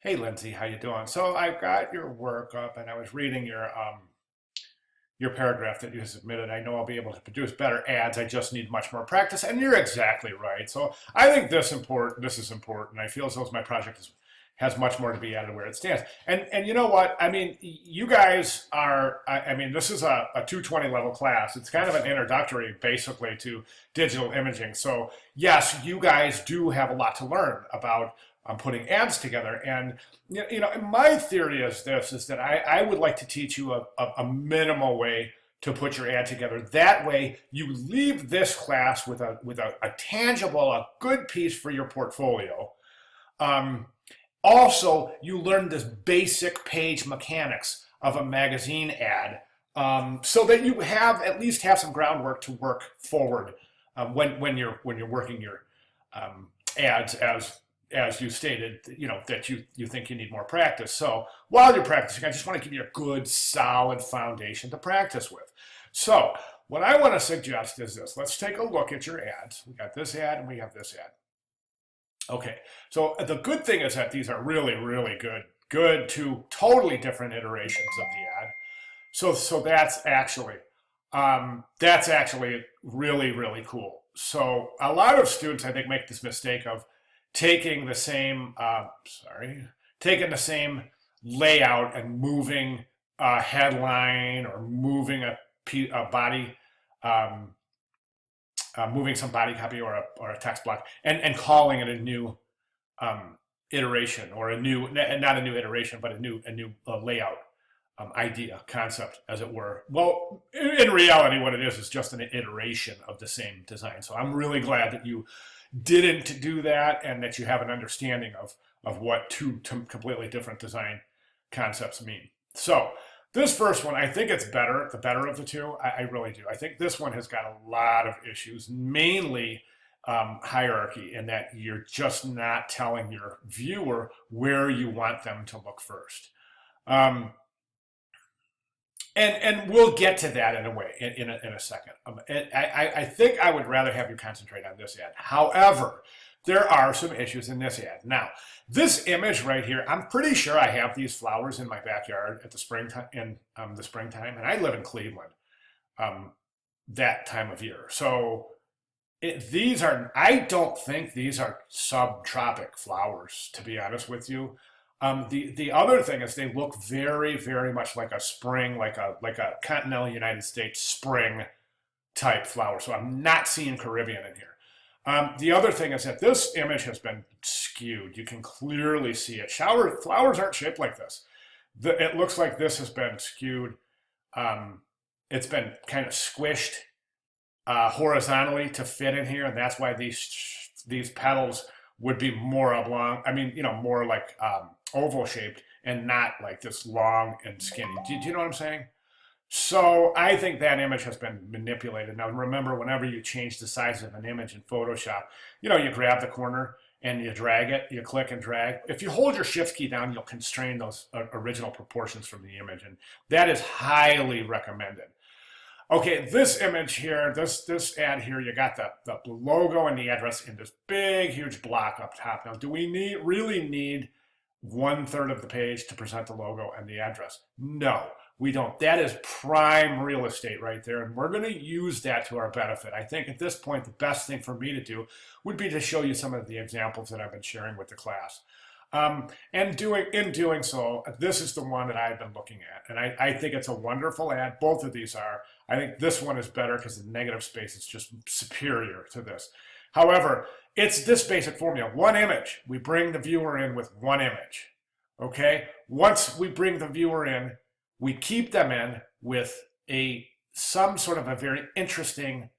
Hey Lindsay, how you doing? So I got your work up and I was reading your paragraph that you submitted. I know I'll be able to produce better ads. I just need much more practice. And you're exactly right. So I think this is important. I feel as though my project has much more to be added where it stands. And you know what? I mean, you guys are, I mean, this is a 220 level class. It's kind of an introductory basically to digital imaging. So yes, you guys do have a lot to learn about putting ads together. And my theory is this: is that I would like to teach you a minimal way to put your ad together. That way, you leave this class with a tangible, a good piece for your portfolio. Um, Also, you learn this basic page mechanics of a magazine ad, so that you have at least have some groundwork to work forward when you're working your ads as you stated, that you think you need more practice. So while you're practicing, I just want to give you a good, solid foundation to practice with. So what I want to suggest is this. Let's take a look at your ads. We got this ad and we have this ad. Okay, so the good thing is that these are really, really good two totally different iterations of the ad. So that's actually really, really cool. So a lot of students, I think, make this mistake of taking the same taking the same layout and moving a headline or moving a body, um, moving some body copy or a text block, and calling it a new iteration, or a new, not a new iteration, but a new layout, idea, concept, as it were. Well, in reality, what it is just an iteration of the same design. So I'm really glad that you didn't do that, and that you have an understanding of what two completely different design concepts mean. So this first one, I think it's better, the better of the two. I really do. I think this one has got a lot of issues, mainly hierarchy, in that you're just not telling your viewer where you want them to look first. Um, and we'll get to that in a way in a second. I think I would rather have you concentrate on this ad. However, there are some issues in this ad. Now, this image right here, I'm pretty sure I have these flowers in my backyard at the springtime, and I live in Cleveland, um, that time of year. So I don't think these are subtropic flowers, to be honest with you. The other thing is they look very, very much like a spring, like a continental United States spring type flower. So I'm not seeing Caribbean in here. The other thing is that this image has been skewed. You can clearly see it. Flowers aren't shaped like this. It looks like this has been skewed. Um, it's been kind of squished horizontally to fit in here, and that's why these petals would be more oblong. I mean, more like oval shaped, and not like this long and skinny. Do you know what I'm saying? So I think that image has been manipulated. Now remember, whenever you change the size of an image in Photoshop, you grab the corner and you drag it, you click and drag. If you hold your shift key down, you'll constrain those original proportions from the image, and that is highly recommended. Okay, this image here, this ad here, you got the logo and the address in this big, huge block up top. Now, do we really need 1/3 of the page to present the logo and the address? No, we don't. That is prime real estate right there, and we're going to use that to our benefit. I think at this point, the best thing for me to do would be to show you some of the examples that I've been sharing with the class. And in doing so, this is the one that I've been looking at, and I think it's a wonderful ad. Both of these are. I think this one is better because the negative space is just superior to this. However, it's this basic formula: one image. We bring the viewer in with one image. Okay. Once we bring the viewer in, we keep them in with some sort of a very interesting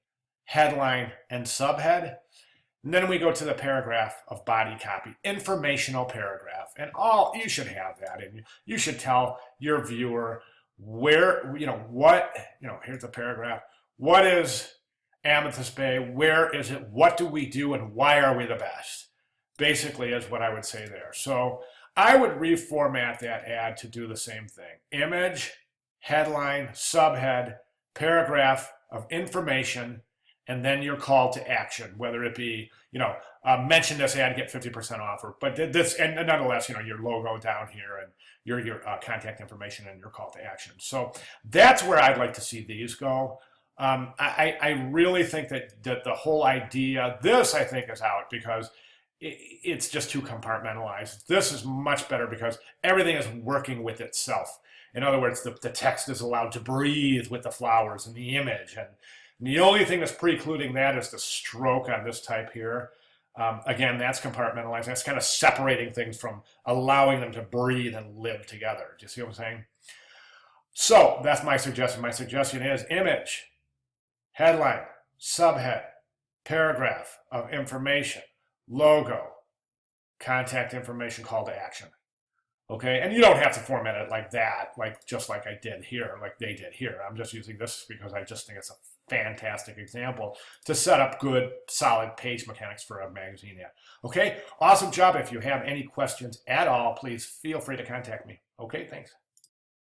headline and subhead. And then we go to the paragraph of body copy, informational paragraph, and you should have that, and you should tell your viewer where, here's the paragraph. What is Amethyst Bay? Where is it? What do we do? And why are we the best? Basically is what I would say there. So I would reformat that ad to do the same thing. Image, headline, subhead, paragraph of information, and then your call to action, whether it be, mention this ad, get 50% off, but this, and nonetheless, your logo down here and your contact information and your call to action. So that's where I'd like to see these go. I really think that the whole idea, this I think is out because it's just too compartmentalized. This is much better because everything is working with itself. In other words, the text is allowed to breathe with the flowers and the image. And the only thing that's precluding that is the stroke on this type here. Again, that's compartmentalizing. That's kind of separating things from allowing them to breathe and live together. Do you see what I'm saying? So that's my suggestion. My suggestion is image, headline, subhead, paragraph of information, logo, contact information, call to action. Okay, and you don't have to format it like that, just like I did here, like they did here. I'm just using this because I just think it's a fantastic example to set up good, solid page mechanics for a magazine ad. Okay, awesome job. If you have any questions at all, please feel free to contact me. Okay, thanks.